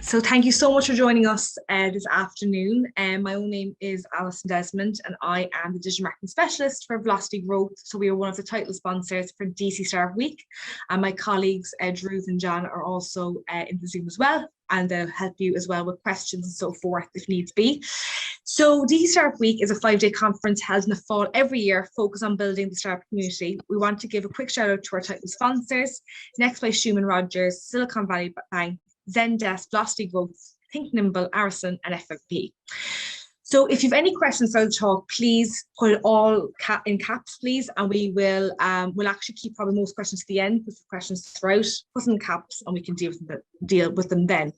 So thank you so much for joining us this afternoon. My own name is Alison Desmond and I am the Digital Marketing Specialist for Velocity Growth. So we are one of the title sponsors for DC Startup Week. And my colleagues, Drew and Jan, are also in the Zoom as well, and they'll help you as well with questions and so forth if needs be. So DC Startup Week is a 5-day conference held in the fall every year, focused on building the startup community. We want to give a quick shout out to our title sponsors: Next by Schumann Rogers, Silicon Valley Bank, Zendesk, Velocity Growth, Think Nimble, Arison, and FFP. So if you have any questions for the talk, please put it all in caps, please, and we will we'll actually keep probably most questions to the end, with questions throughout, put them in caps, and we can deal with them then.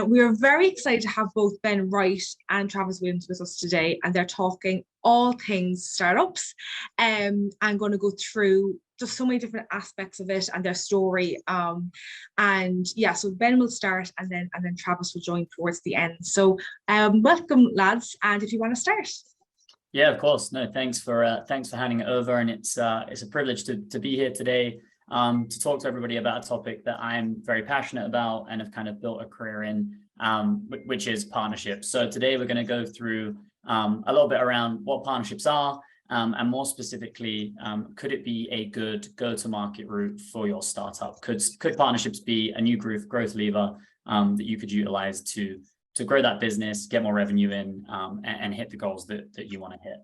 We are very excited to have both Ben Wright and Travis Williams with us today, and they're talking all things startups. I'm going to go through just so many different aspects of it and their story. And yeah, so Ben will start, and then Travis will join towards the end. So welcome, lads, and if you want to start. Yeah, of course. No, thanks for handing it over, and it's a privilege to be here today to talk to everybody about a topic that I'm very passionate about and have kind of built a career in, which is partnerships. So today we're going to go through a little bit around what partnerships are, and more specifically, could it be a good go-to-market route for your startup? Could partnerships be a new growth lever that you could utilize to grow that business, get more revenue in, and hit the goals that you want to hit?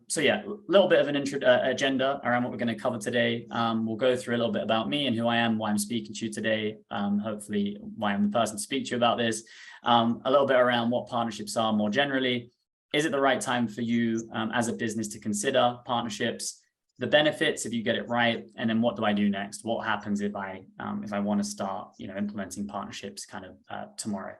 So yeah, a little bit of an agenda around what we're going to cover today. We'll go through a little bit about me and who I am, why I'm speaking to you today, hopefully why I'm the person to speak to you about this, a little bit around what partnerships are more generally. Is it the right time for you as a business to consider partnerships? The benefits if you get it right, and then what do I do next? What happens if I want to start, implementing partnerships kind of tomorrow?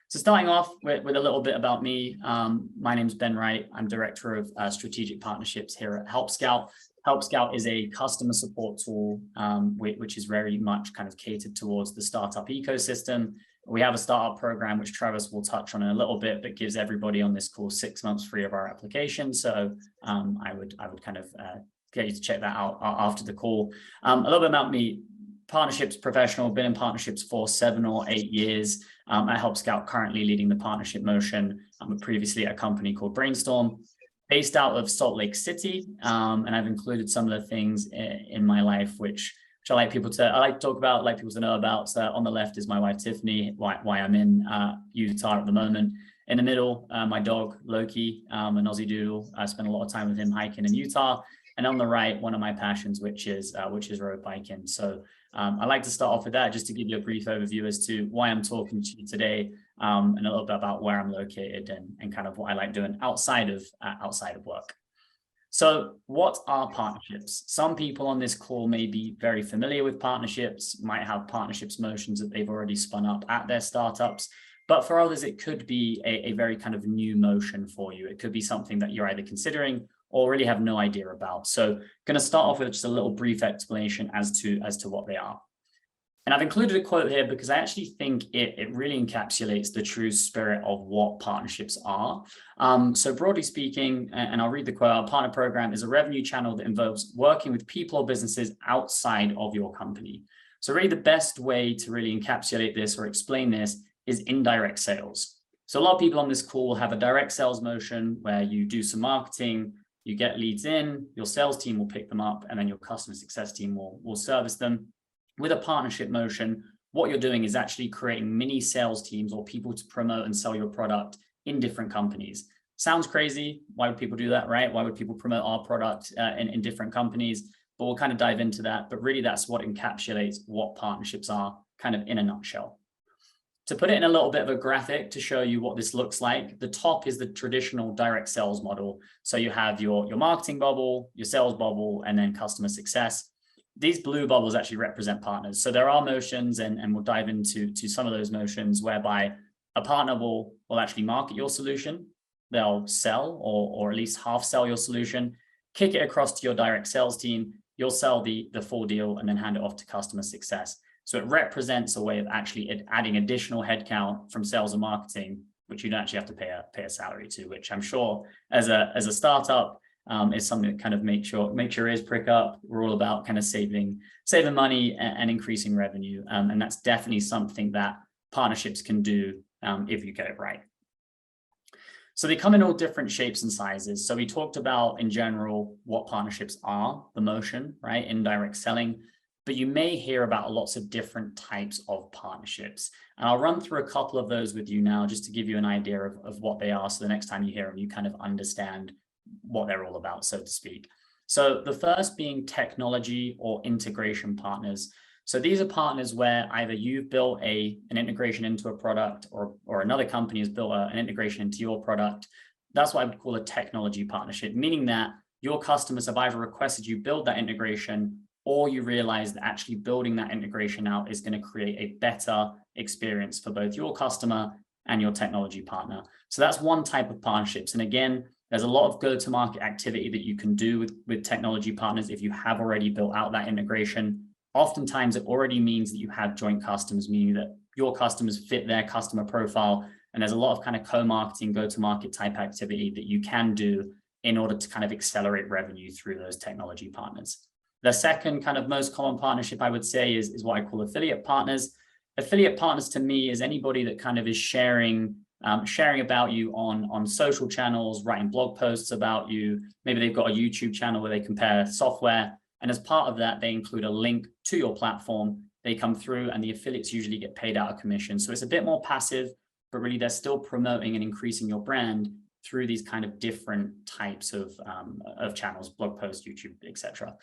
So starting off with a little bit about me, my name's Ben Wright. I'm Director of Strategic Partnerships here at Help Scout. Help Scout is a customer support tool, which is very much kind of catered towards the startup ecosystem. We have a startup program, which Travis will touch on in a little bit, but gives everybody on this call 6 months free of our application. So I would kind of get you to check that out after the call. A little bit about me. Partnerships professional, been in partnerships for 7 or 8 years. At Help Scout, currently leading the partnership motion. I'm previously at a company called Brainstorm, based out of Salt Lake City. And I've included some of the things in my life which I like to talk about, like people to know about. So on the left is my wife, Tiffany, why I'm in Utah at the moment. In the middle, my dog, Loki, an Aussie Doodle. I spend a lot of time with him hiking in Utah. And on the right, one of my passions, which is road biking. So I like to start off with that, just to give you a brief overview as to why I'm talking to you today, and a little bit about where I'm located and kind of what I like doing outside of work. So what are partnerships? Some people on this call may be very familiar with partnerships, might have partnerships motions that they've already spun up at their startups. But for others, it could be a very kind of new motion for you. It could be something that you're either considering or really have no idea about. So I'm going to start off with just a little brief explanation as to what they are. And I've included a quote here because I actually think it really encapsulates the true spirit of what partnerships are. So broadly speaking, and I'll read the quote, our partner program is a revenue channel that involves working with people or businesses outside of your company. So really the best way to really encapsulate this or explain this is indirect sales. So a lot of people on this call have a direct sales motion where you do some marketing, you get leads in, your sales team will pick them up, and then your customer success team will service them. With a partnership motion, what you're doing is actually creating mini sales teams or people to promote and sell your product in different companies. Sounds crazy. Why would people do that, right? Why would people promote our product in different companies? But we'll kind of dive into that. But really, that's what encapsulates what partnerships are kind of in a nutshell. To put it in a little bit of a graphic to show you what this looks like, the top is the traditional direct sales model. So you have your marketing bubble, your sales bubble, and then customer success. These blue bubbles actually represent partners. So there are motions, and we'll dive into some of those motions whereby a partner will actually market your solution. They'll sell or at least half sell your solution, kick it across to your direct sales team. You'll sell the full deal and then hand it off to customer success. So it represents a way of actually adding additional headcount from sales and marketing, which you don't actually have to pay a salary to, which I'm sure as a startup, is something that kind of makes your ears prick up. We're all about kind of saving money and increasing revenue. And that's definitely something that partnerships can do if you get it right. So they come in all different shapes and sizes. So we talked about in general what partnerships are, the motion, right? Indirect selling. But you may hear about lots of different types of partnerships. And I'll run through a couple of those with you now, just to give you an idea of what they are. So the next time you hear them, you kind of understand what they're all about, so to speak. So the first being technology or integration partners. So these are partners where either you've built an integration into a product or another company has built an integration into your product. That's what I would call a technology partnership, meaning that your customers have either requested you build that integration, or you realize that actually building that integration out is going to create a better experience for both your customer and your technology partner. So that's one type of partnerships. And again, there's a lot of go-to-market activity that you can do with technology partners if you have already built out that integration. Oftentimes, it already means that you have joint customers, meaning that your customers fit their customer profile. And there's a lot of kind of co-marketing, go-to-market type activity that you can do in order to kind of accelerate revenue through those technology partners. The second kind of most common partnership I would say is what I call affiliate partners. Affiliate partners to me is anybody that kind of is sharing about you on social channels, writing blog posts about you. Maybe they've got a YouTube channel where they compare software. And as part of that, they include a link to your platform. They come through and the affiliates usually get paid out a commission. So it's a bit more passive, but really they're still promoting and increasing your brand through these kind of different types of channels, blog posts, YouTube, etc.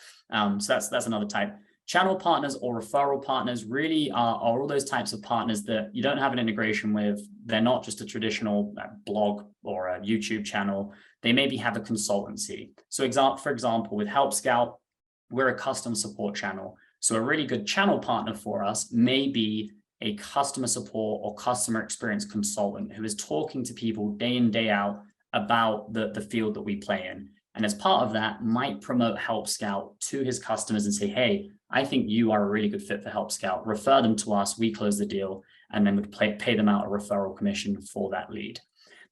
So that's another type. Channel partners or referral partners really are all those types of partners that you don't have an integration with. They're not just a traditional blog or a YouTube channel. They maybe have a consultancy. So for example, with Help Scout, we're a customer support channel. So a really good channel partner for us may be a customer support or customer experience consultant who is talking to people day in, day out about the field that we play in. And as part of that, might promote Help Scout to his customers and say, hey, I think you are a really good fit for Help Scout. Refer them to us, we close the deal, and then would pay them out a referral commission for that lead.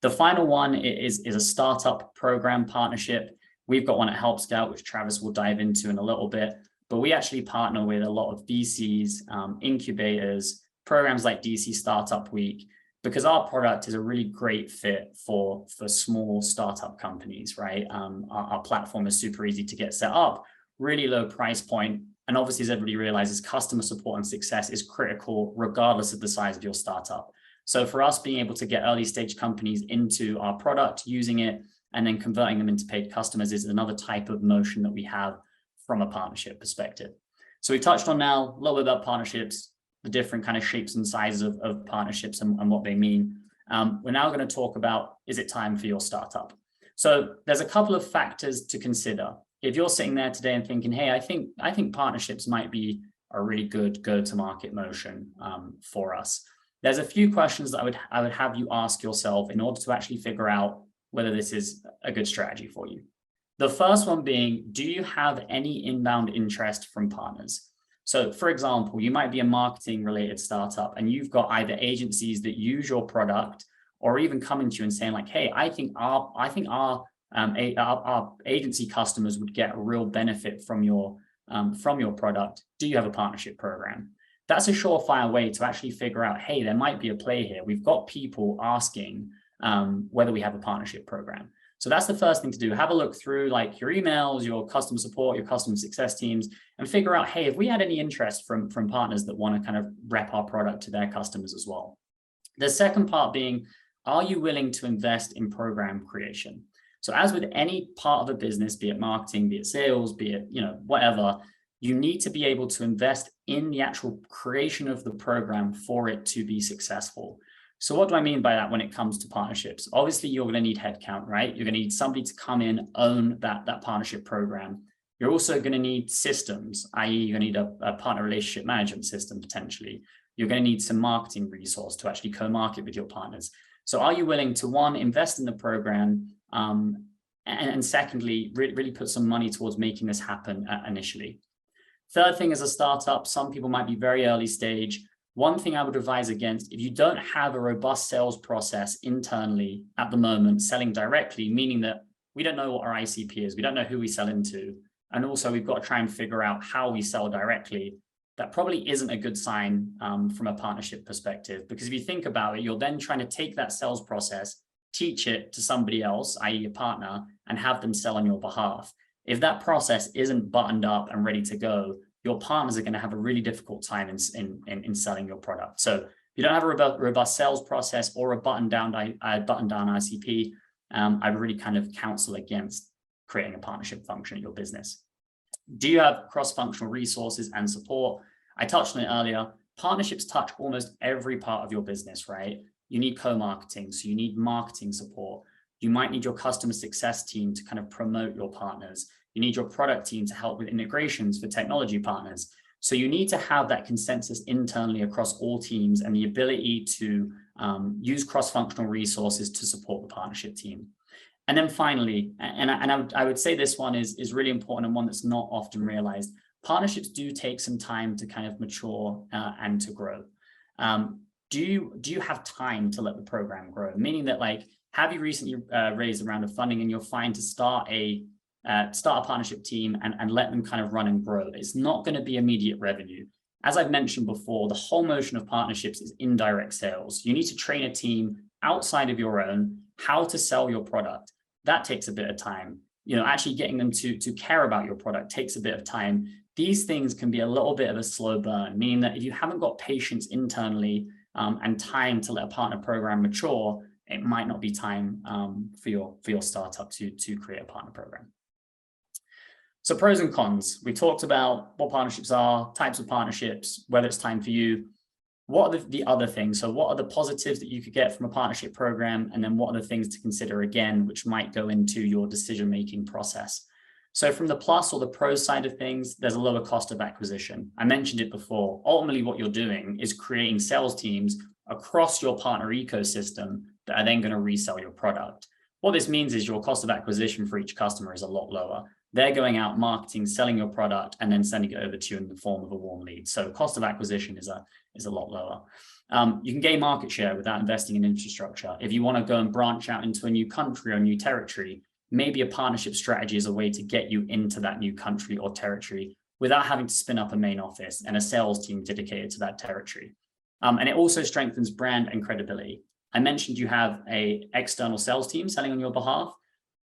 The final one is a startup program partnership. We've got one at Help Scout, which Travis will dive into in a little bit, but we actually partner with a lot of VCs, incubators, programs like DC Startup Week, because our product is a really great fit for small startup companies, right? Our platform is super easy to get set up, really low price point. And obviously, as everybody realizes, customer support and success is critical regardless of the size of your startup. So for us, being able to get early stage companies into our product, using it, and then converting them into paid customers is another type of motion that we have from a partnership perspective. So we touched on now a little bit about partnerships, the different kind of shapes and sizes of partnerships and what they mean. We're now going to talk about, is it time for your startup? So there's a couple of factors to consider. If you're sitting there today and thinking, hey, I think partnerships might be a really good go-to-market motion for us, there's a few questions that I would have you ask yourself in order to actually figure out whether this is a good strategy for you. The first one being, do you have any inbound interest from partners? So for example, you might be a marketing related startup and you've got either agencies that use your product or even coming to you and saying like, hey, I think our agency customers would get a real benefit from your product. Do you have a partnership program? That's a surefire way to actually figure out, hey, there might be a play here. We've got people asking whether we have a partnership program. So that's the first thing to do. Have a look through like your emails, your customer support, your customer success teams, and figure out, hey, if we had any interest from partners that want to kind of rep our product to their customers as well. The second part being, are you willing to invest in program creation? So as with any part of a business, be it marketing, be it sales, be it, whatever, you need to be able to invest in the actual creation of the program for it to be successful. So what do I mean by that when it comes to partnerships? Obviously, you're going to need headcount, right? You're going to need somebody to come in, own that partnership program. You're also going to need systems, i.e. you're going to need a partner relationship management system, potentially. You're going to need some marketing resource to actually co-market with your partners. So are you willing to, one, invest in the program, and secondly, really put some money towards making this happen initially? Third thing, as a startup, some people might be very early stage. One thing I would advise against, if you don't have a robust sales process internally at the moment, selling directly, meaning that we don't know what our ICP is. We don't know who we sell into. And also we've got to try and figure out how we sell directly. That probably isn't a good sign from a partnership perspective, because if you think about it, you're then trying to take that sales process, teach it to somebody else, i.e. a partner, and have them sell on your behalf. If that process isn't buttoned up and ready to go, your partners are going to have a really difficult time in selling your product. So if you don't have a robust sales process or a button down ICP, I really kind of counsel against creating a partnership function at your business. Do you have cross-functional resources and support? I touched on it earlier. Partnerships touch almost every part of your business, right? You need co-marketing, so you need marketing support. You might need your customer success team to kind of promote your partners. You need your product team to help with integrations for technology partners. So you need to have that consensus internally across all teams and the ability to use cross-functional resources to support the partnership team. And then finally, and I would say this one is really important and one that's not often realized, partnerships do take some time to kind of mature and to grow. Do you have time to let the program grow? Meaning that, like, have you recently raised a round of funding and you're fine to start a partnership team and let them kind of run and grow? It's not going to be immediate revenue. As I've mentioned before, the whole motion of partnerships is indirect sales. You need to train a team outside of your own how to sell your product. That takes a bit of time. You know, actually getting them to care about your product takes a bit of time. These things can be a little bit of a slow burn, meaning that if you haven't got patience internally and time to let a partner program mature, it might not be time for your startup to create a partner program. So pros and cons. We talked about what partnerships are, types of partnerships, whether it's time for you. What are the other things? So what are the positives that you could get from a partnership program? And then what are the things to consider again, which might go into your decision-making process? So from the plus or the pro side of things, there's a lower cost of acquisition. I mentioned it before. Ultimately, what you're doing is creating sales teams across your partner ecosystem that are then going to resell your product. What this means is your cost of acquisition for each customer is a lot lower. They're going out marketing, selling your product, and then sending it over to you in the form of a warm lead. So cost of acquisition is a lot lower. You can gain market share without investing in infrastructure. If you want to go and branch out into a new country or new territory, maybe a partnership strategy is a way to get you into that new country or territory without having to spin up a main office and a sales team dedicated to that territory. And it also strengthens brand and credibility. I mentioned you have an external sales team selling on your behalf.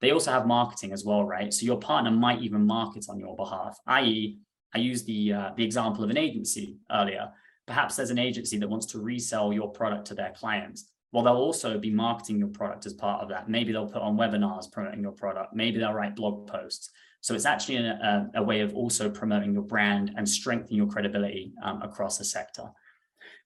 They also have marketing as well, right? So your partner might even market on your behalf, i.e., I used the example of an agency earlier. Perhaps there's an agency that wants to resell your product to their clients. Well, they'll also be marketing your product as part of that. Maybe they'll put on webinars promoting your product. Maybe they'll write blog posts. So it's actually a way of also promoting your brand and strengthening your credibility across the sector.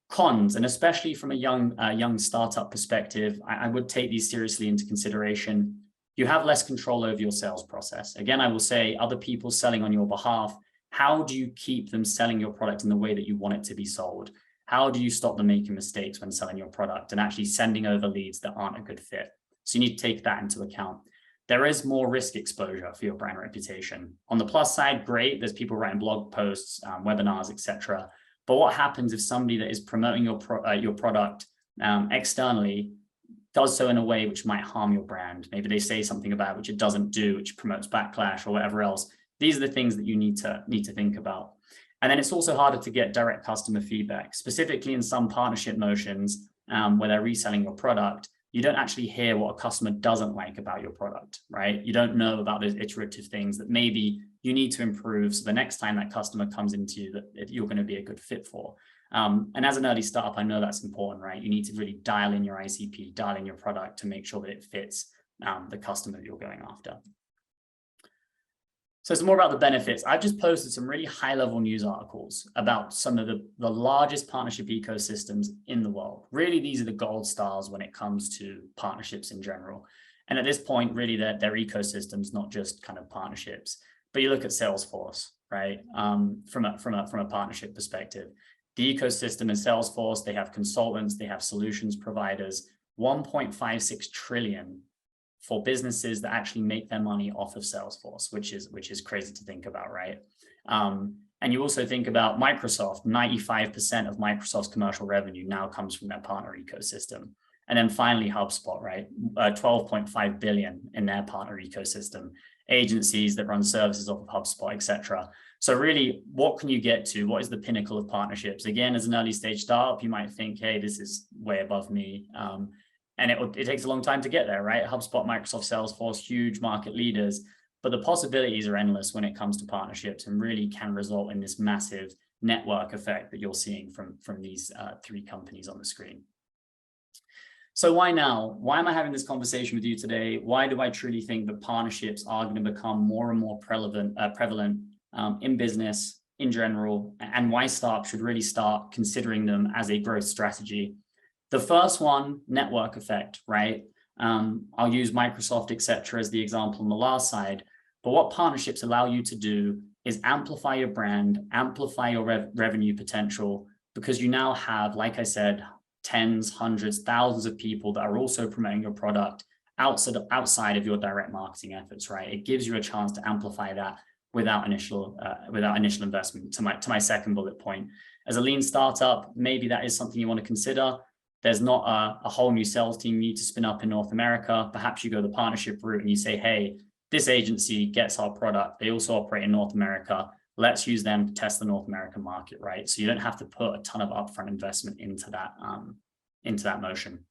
Cons, and especially from a young startup perspective, I would take these seriously into consideration. You have less control over your sales process. Again, I will say other people selling on your behalf. How do you keep them selling your product in the way that you want it to be sold? How do you stop them making mistakes when selling your product and actually sending over leads that aren't a good fit? So you need to take that into account. There is more risk exposure for your brand reputation. On the plus side, great. There's people writing blog posts, webinars, etc. But what happens if somebody that is promoting your product externally does so in a way which might harm your brand? Maybe they say something about it which it doesn't do, which promotes backlash or whatever else. These are the things that you need to think about. And then it's also harder to get direct customer feedback, specifically in some partnership motions where they're reselling your product. You don't actually hear what a customer doesn't like about your product, right? You don't know about those iterative things that maybe you need to improve so the next time that customer comes into you that you're going to be a good fit for. And as an early startup, I know that's important, right? You need to really dial in your ICP, dial in your product to make sure that it fits the customer that you're going after. So some more about the benefits. I've just posted some really high-level news articles about some of the largest partnership ecosystems in the world. Really, these are the gold stars when it comes to partnerships in general. And at this point, really, they're ecosystems, not just kind of partnerships. But you look at Salesforce, right? From a partnership perspective, the ecosystem in Salesforce, they have consultants, they have solutions providers, 1.56 trillion for businesses that actually make their money off of Salesforce, which is crazy to think about, right? And you also think about Microsoft. 95% of Microsoft's commercial revenue now comes from their partner ecosystem. And then finally, HubSpot, right? 12.5 billion in their partner ecosystem, agencies that run services off of HubSpot, etc. So really, what can you get to? What is the pinnacle of partnerships? Again, as an early stage startup, you might think, hey, this is way above me. And it takes a long time to get there, right? HubSpot, Microsoft, Salesforce, huge market leaders, but the possibilities are endless when it comes to partnerships and really can result in this massive network effect that you're seeing from these three companies on the screen. So why now? Why am I having this conversation with you today? Why do I truly think that partnerships are going to become more and more prevalent in business in general, and why startups should really start considering them as a growth strategy? The first one, network effect, right? I'll use Microsoft, etc., as the example on the last side. But what partnerships allow you to do is amplify your brand, amplify your revenue potential, because you now have, like I said, tens, hundreds, thousands of people that are also promoting your product outside of your direct marketing efforts, right? It gives you a chance to amplify that without initial investment. To my second bullet point, as a lean startup, maybe that is something you want to consider. There's not a whole new sales team you need to spin up in North America. Perhaps you go the partnership route and you say, hey, this agency gets our product. They also operate in North America. Let's use them to test the North American market, right? So you don't have to put a ton of upfront investment into that motion.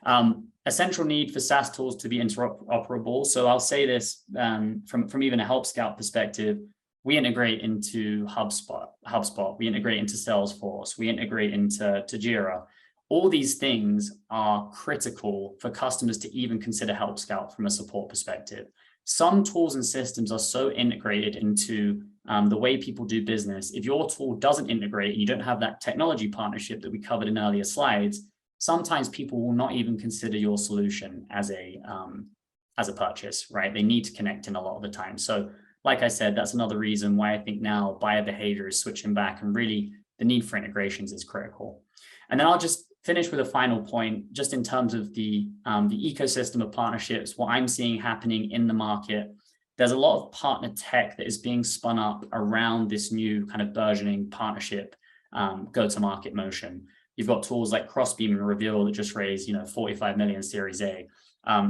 A central need for SaaS tools to be interoperable. So I'll say this from even a Help Scout perspective, we integrate into HubSpot, we integrate into Salesforce, we integrate into Jira. All these things are critical for customers to even consider Help Scout from a support perspective. Some tools and systems are so integrated into the way people do business. If your tool doesn't integrate and you don't have that technology partnership that we covered in earlier slides, sometimes people will not even consider your solution as a purchase, right? They need to connect in a lot of the time. So like I said, that's another reason why I think now buyer behavior is switching back, and really the need for integrations is critical. And then I'll just finish with a final point, just in terms of the ecosystem of partnerships, what I'm seeing happening in the market. There's a lot of partner tech that is being spun up around this new kind of burgeoning partnership go-to-market motion. You've got tools like Crossbeam and Reveal that just raised, 45 million Series A.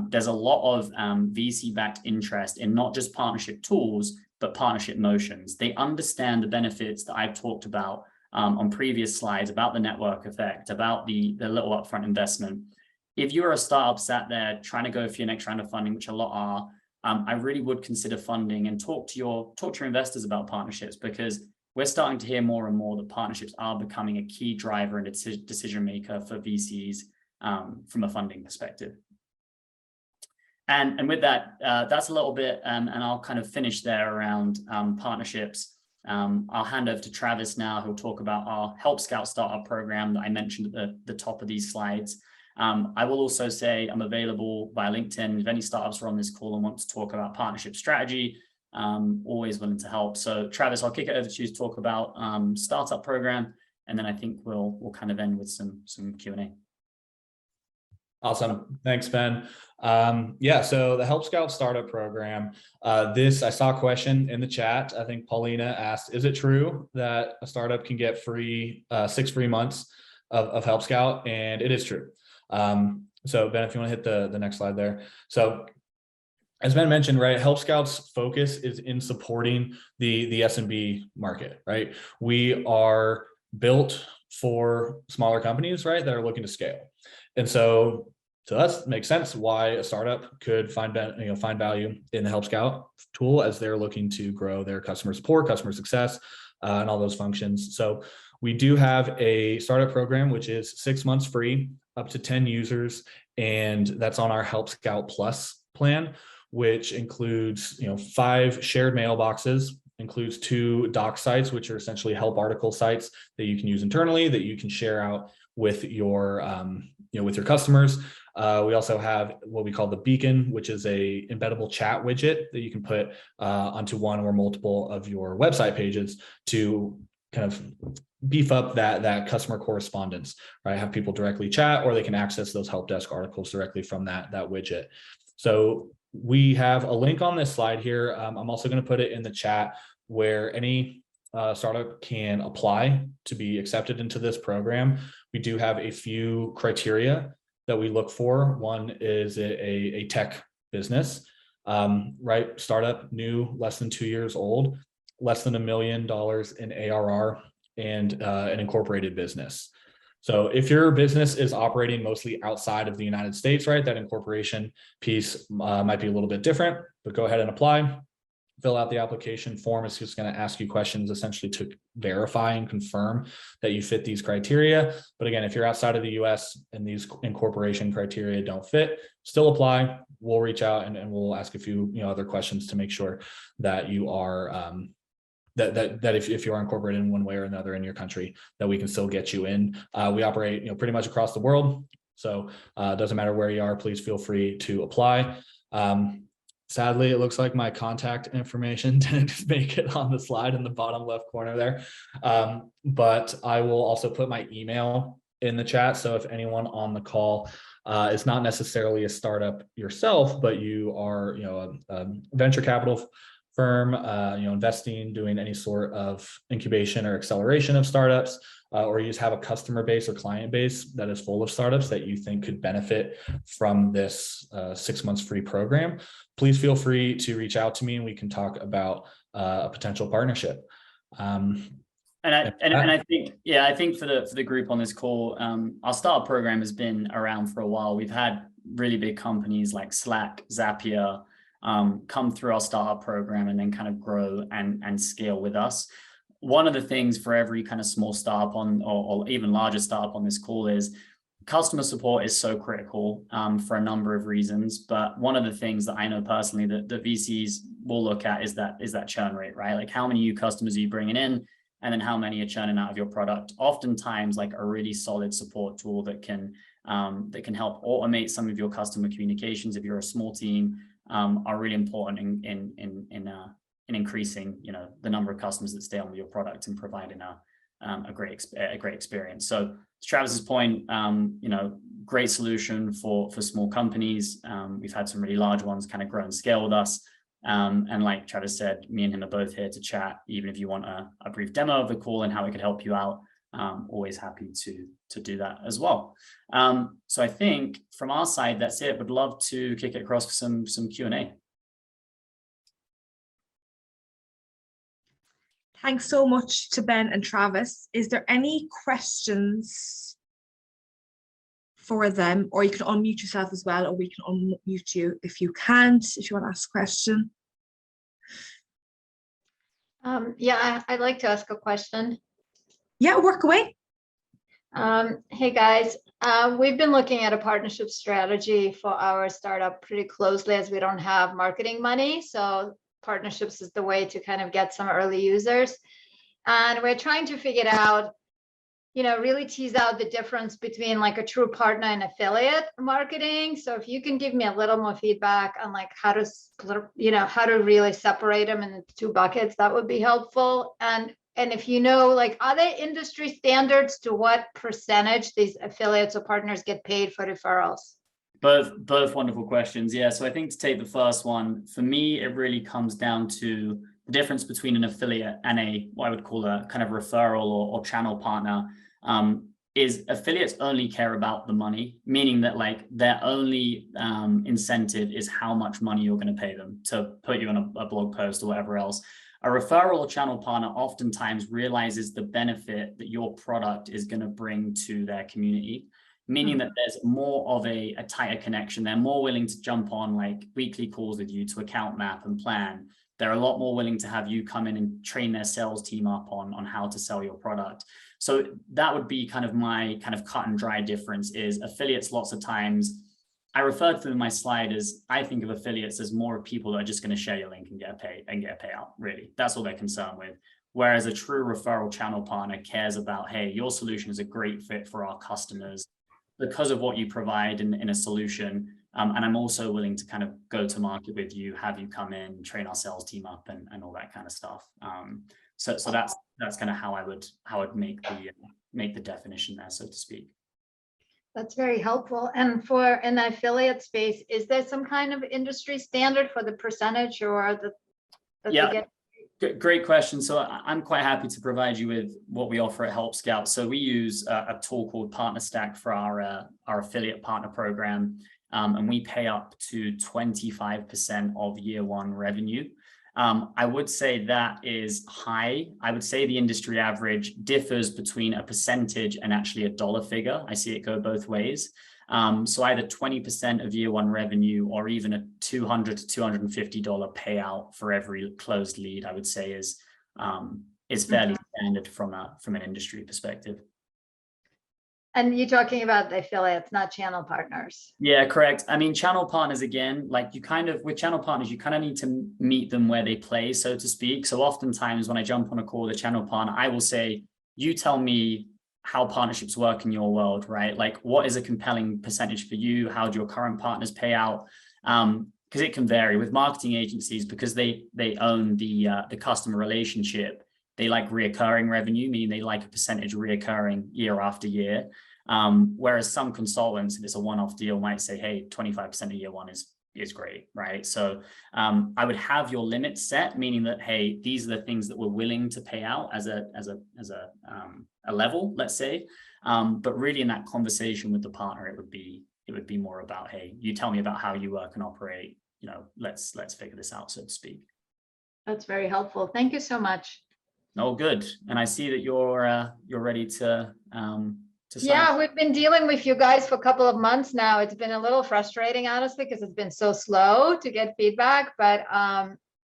There's a lot of VC-backed interest in not just partnership tools, but partnership motions. They understand the benefits that I've talked about on previous slides, about the network effect, about the little upfront investment. If you're a startup sat there trying to go for your next round of funding, which a lot are, I really would consider funding and talk to your investors about partnerships, because we're starting to hear more and more that partnerships are becoming a key driver and a decision maker for VCs from a funding perspective. And with that, that's a little bit, and I'll kind of finish there around partnerships. I'll hand over to Travis now, who'll talk about our Help Scout Startup program that I mentioned at the top of these slides. I will also say I'm available via LinkedIn. If any startups are on this call and want to talk about partnership strategy, always willing to help. So Travis, I'll kick it over to you to talk about startup program, and then I think we'll kind of end with some Q&A. Awesome. Thanks, Ben. So the Help Scout Startup Program, I saw a question in the chat. I think Paulina asked, is it true that a startup can get 6 free months of Help Scout? And it is true. So Ben, if you want to hit the next slide there. So as Ben mentioned, right, Help Scout's focus is in supporting the SMB market, right? We are built for smaller companies, right, that are looking to scale. And so to us, it makes sense why a startup could find value in the Help Scout tool as they're looking to grow their customer support, customer success, and all those functions. So we do have a startup program, which is 6 months free, up to 10 users, and that's on our Help Scout Plus plan, which includes 5 shared mailboxes, includes 2 doc sites, which are essentially help article sites that you can use internally, that you can share out with your with your customers. We also have what we call the Beacon, which is a embeddable chat widget that you can put onto one or multiple of your website pages to kind of beef up that customer correspondence, right? Have people directly chat, or they can access those help desk articles directly from that widget. So we have a link on this slide here. I'm also going to put it in the chat where any startup can apply to be accepted into this program. We do have a few criteria that we look for. One is a tech business, right? Startup, new, less than 2 years old, less than $1 million in ARR, and an incorporated business. So if your business is operating mostly outside of the United States, right, that incorporation piece might be a little bit different, but go ahead and apply. Fill out the application form. It's just going to ask you questions essentially to verify and confirm that you fit these criteria. But again, if you're outside of the US and these incorporation criteria don't fit, still apply. We'll reach out and we'll ask a few other questions to make sure that you are that if you are incorporated in one way or another in your country, that we can still get you in. We operate pretty much across the world, so it doesn't matter where you are. Please feel free to apply. Sadly, it looks like my contact information didn't make it on the slide in the bottom left corner there, but I will also put my email in the chat. So if anyone on the call is not necessarily a startup yourself, but you are a venture capital firm, investing, doing any sort of incubation or acceleration of startups, or you just have a customer base or client base that is full of startups that you think could benefit from this 6 months free program, please feel free to reach out to me and we can talk about a potential partnership. And I think for the group on this call, our startup program has been around for a while. We've had really big companies like Slack, Zapier, come through our startup program and then kind of grow and scale with us. One of the things for every kind of small startup or even larger startup on this call is customer support is so critical for a number of reasons. But one of the things that I know personally that the VCs will look at is that churn rate, right? Like how many new customers are you bringing in, and then how many are churning out of your product. Oftentimes, like a really solid support tool that can help automate some of your customer communications if you're a small team, are really important in increasing the number of customers that stay on with your product and providing a great experience. So to Travis's point, great solution for small companies. We've had some really large ones kind of grow and scale with us. And like Travis said, me and him are both here to chat, even if you want a brief demo of the call and how we could help you out. Always happy to do that as well. So I think from our side, that's it. Would love to kick it across for some Q&A. Thanks so much to Ben and Travis. Is there any questions for them? Or you can unmute yourself as well, or we can unmute you if you can't, if you want to ask a question. Yeah, I'd like to ask a question. Yeah, work away. Hey guys, we've been looking at a partnership strategy for our startup pretty closely, as we don't have marketing money. So partnerships is the way to kind of get some early users. And we're trying to figure out, really tease out the difference between like a true partner and affiliate marketing. So if you can give me a little more feedback on like how to split, how to really separate them into two buckets, that would be helpful. And if like, are there industry standards to what percentage these affiliates or partners get paid for referrals? Both wonderful questions. Yeah, so I think to take the first one, for me, it really comes down to the difference between an affiliate and what I would call a kind of referral or channel partner. Is affiliates only care about the money, meaning that like their only incentive is how much money you're going to pay them to put you on a blog post or whatever else. A referral or channel partner oftentimes realizes the benefit that your product is going to bring to their community, meaning that there's more of a tighter connection. They're more willing to jump on like weekly calls with you to account map and plan. They're a lot more willing to have you come in and train their sales team up on how to sell your product. So that would be kind of my kind of cut and dry difference. Is affiliates lots of times, I referred to in my slide as, I think of affiliates as more people that are just going to share your link and get a payout. Really, that's all they're concerned with. Whereas a true referral channel partner cares about, hey, your solution is a great fit for our customers because of what you provide in a solution. And I'm also willing to kind of go to market with you, have you come in, train our sales team up and all that kind of stuff. So that's kind of how I would make the definition there, so to speak. That's very helpful. And for in the affiliate space, is there some kind of industry standard for the percentage or the Yeah. they get? Great question. So I'm quite happy to provide you with what we offer at Help Scout. So we use a tool called Partner Stack for our affiliate partner program, and we pay up to 25% of year one revenue. I would say that is high. I would say the industry average differs between a percentage and actually a dollar figure. I see it go both ways. So either 20% of year one revenue or even a $200 to $250 payout for every closed lead, I would say is fairly standard from an industry perspective. And you're talking about the affiliates, not channel partners. Yeah, correct. I mean, channel partners, again, like with channel partners, you kind of need to meet them where they play, so to speak. So oftentimes when I jump on a call with a channel partner, I will say, you tell me how partnerships work in your world, right? Like, what is a compelling percentage for you? How do your current partners pay out? Because it can vary with marketing agencies, because they own the customer relationship. They like reoccurring revenue, meaning they like a percentage reoccurring year after year. Whereas some consultants, if it's a one-off deal, might say, hey, 25% of year one is great, right? So I would have your limits set, meaning that, hey, these are the things that we're willing to pay out as a level, let's say. But really in that conversation with the partner, it would be more about, hey, you tell me about how you work and operate, let's figure this out, so to speak. That's very helpful. Thank you so much. Oh, good. And I see that you're ready to yeah, we've been dealing with you guys for a couple of months now. It's been a little frustrating, honestly, because it's been so slow to get feedback, but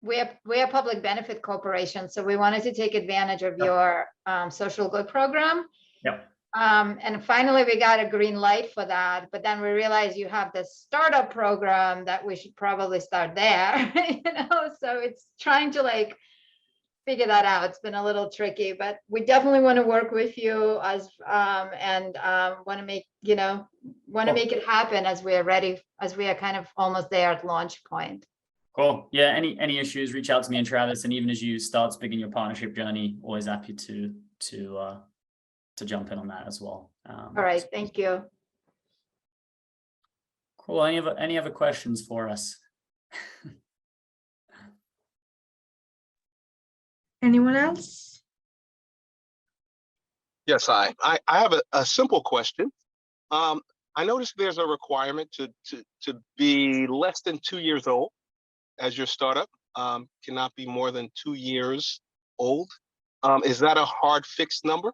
we're a public benefit corporation, so we wanted to take advantage of your social good program. Yep. And finally we got a green light for that, but then we realized you have this startup program that we should probably start there. So it's trying to figure that out. It's been a little tricky, but we definitely want to work with you and want to make it happen as we are ready, as we are kind of almost there at launch point. Cool. Yeah. Any issues, reach out to me and Travis. And even as you start begin your partnership journey, always happy to jump in on that as well. All right. Thank you. Cool. Any other questions for us? Anyone else? Yes, I have a simple question. I noticed there's a requirement to be less than 2 years old as your startup, cannot be more than 2 years old. Is that a hard fixed number?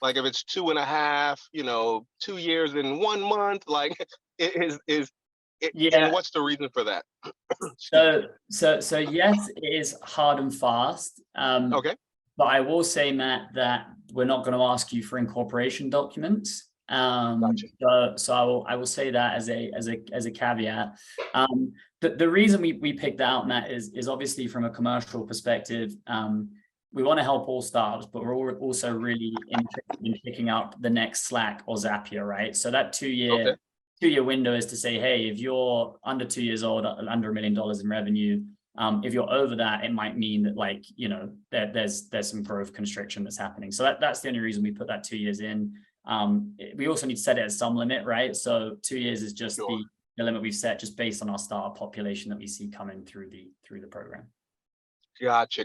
Like if it's 2.5, 2 years and 1 month, yeah. And what's the reason for that? So yes, it is hard and fast. Okay. But I will say, Matt, that we're not going to ask you for incorporation documents. Gotcha. So I will say that as a caveat. The reason we picked that out, Matt, is obviously from a commercial perspective. We want to help all startups, but we're also really interested in picking up the next Slack or Zapier, right? So that 2 year. Okay. 2 year window is to say, hey, if you're under 2 years old, under $1 million in revenue, if you're over that, it might mean that there's some growth constriction that's happening. So that's the only reason we put that 2 years in. We also need to set it at some limit, right? So 2 years is just the limit we've set just based on our startup population that we see coming through the program. Gotcha.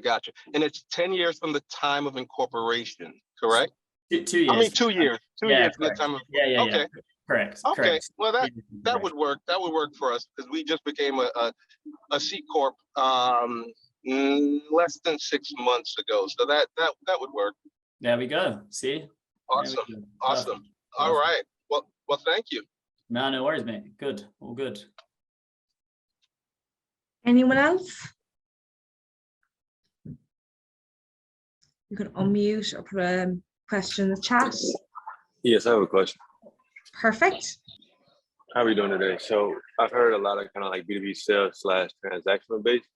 And it's 10 years from the time of incorporation, correct? 2 years. I mean, 2 years. 2 years from the time of. Yeah. Okay. Correct. Okay. Correct. Well, that would work. That would work for us because we just became a C corp less than 6 months ago. So that would work. There we go. See. Awesome. Awesome. All right. Well, thank you. No worries, mate. Good. All good. Anyone else? You can unmute or put a question in the chat. Yes, I have a question. Perfect. How are we doing today? So I've heard a lot of kind of like B2B sales / transactional based,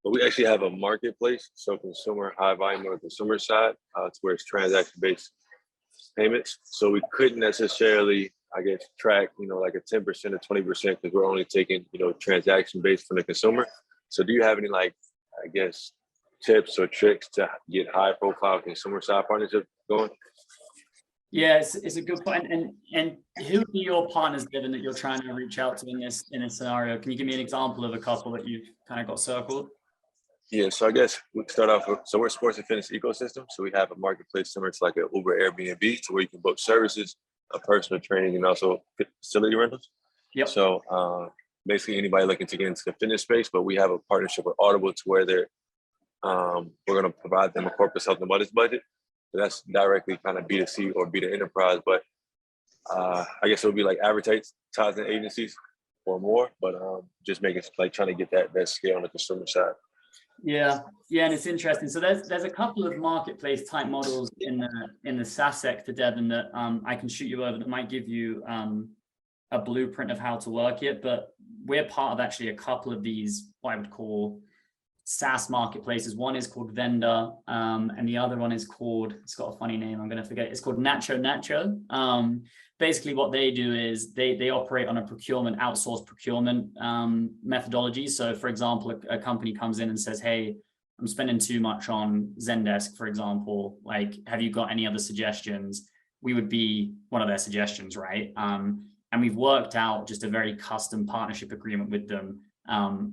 but we actually have a marketplace. So consumer, high volume on the consumer side, to where it's transaction based payments. So we couldn't necessarily, I guess, track, like a 10% or 20% because we're only taking, transaction based from the consumer. So do you have any tips or tricks to get high profile consumer side partnerships going? Yeah, it's a good point. And who are your partners, given that you're trying to reach out to in this scenario? Can you give me an example of a couple that you've kind of got circled? Yeah, so I guess we can start off with, so we're a sports and fitness ecosystem. So we have a marketplace similar to like an Uber, Airbnb, to where you can book services, personal training, and also facility rentals. Yep. So basically anybody looking to get into the fitness space, but we have a partnership with Audible to where they're, we're going to provide them a corporate health and wellness budget. So that's directly kind of B2C or B2 enterprise, but I guess it would be like advertising agencies or more, but just making like trying to get that scale on the consumer side. Yeah, and it's interesting. So there's a couple of marketplace type models in the SaaS sector, Devin, that I can shoot you over that might give you a blueprint of how to work it. But we're part of actually a couple of these what I would call SaaS marketplaces. One is called Vendor, and the other one is called, it's got a funny name, I'm going to forget. It's called Nacho. Basically what they do is they operate on a outsourced procurement methodology. So for example, a company comes in and says, hey, I'm spending too much on Zendesk, for example, like, have you got any other suggestions? We would be one of their suggestions, right? And we've worked out just a very custom partnership agreement with them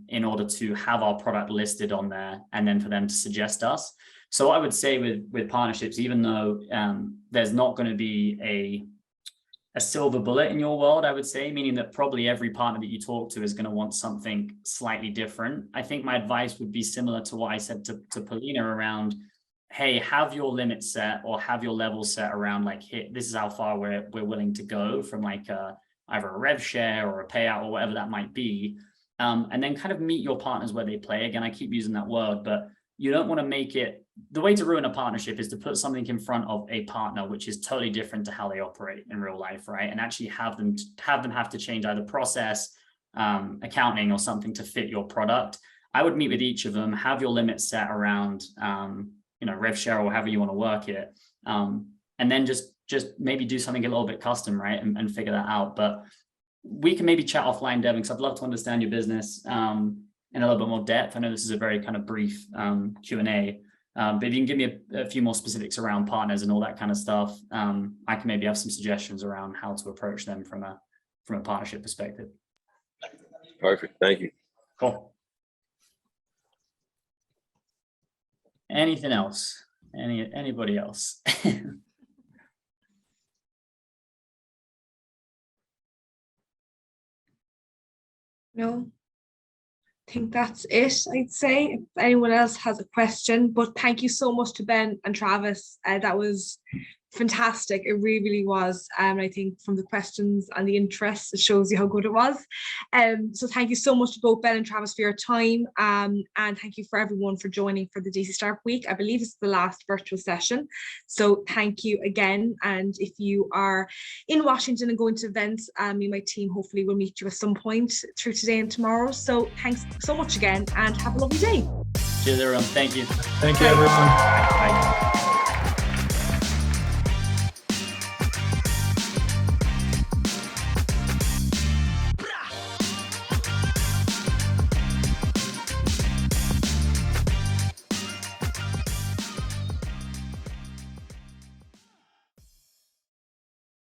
in order to have our product listed on there and then for them to suggest us. So I would say with partnerships, even though there's not going to be a silver bullet in your world, I would say, meaning that probably every partner that you talk to is going to want something slightly different. I think my advice would be similar to what I said to Paulina around, hey, have your limit set or have your level set around like, hey, this is how far we're willing to go from like either a rev share or a payout or whatever that might be. And then kind of meet your partners where they play. Again, I keep using that word, but you don't want to make it, the way to ruin a partnership is to put something in front of a partner, which is totally different to how they operate in real life, right? And actually have them have to change either process, accounting or something to fit your product. I would meet with each of them, have your limits set around, rev share or however you want to work it. And then just maybe do something a little bit custom, right? And figure that out. But we can maybe chat offline, Devin, because I'd love to understand your business in a little bit more depth. I know this is a very kind of brief Q&A, but if you can give me a few more specifics around partners and all that kind of stuff, I can maybe have some suggestions around how to approach them from a partnership perspective. Perfect. Thank you. Cool. Anything else? Anybody else? No, I think that's it, I'd say. If anyone else has a question, but thank you so much to Ben and Travis. That was fantastic. It really, really was. I think from the questions and the interest, it shows you how good it was. So thank you so much to both Ben and Travis for your time. And thank you for everyone for joining for the DC Startup Week. I believe it's the last virtual session. So thank you again. And if you are in Washington and going to events, me and my team hopefully will meet you at some point through today and tomorrow. So thanks so much again and have a lovely day. Cheers, everyone. Thank you. Thank you, everyone. Bye.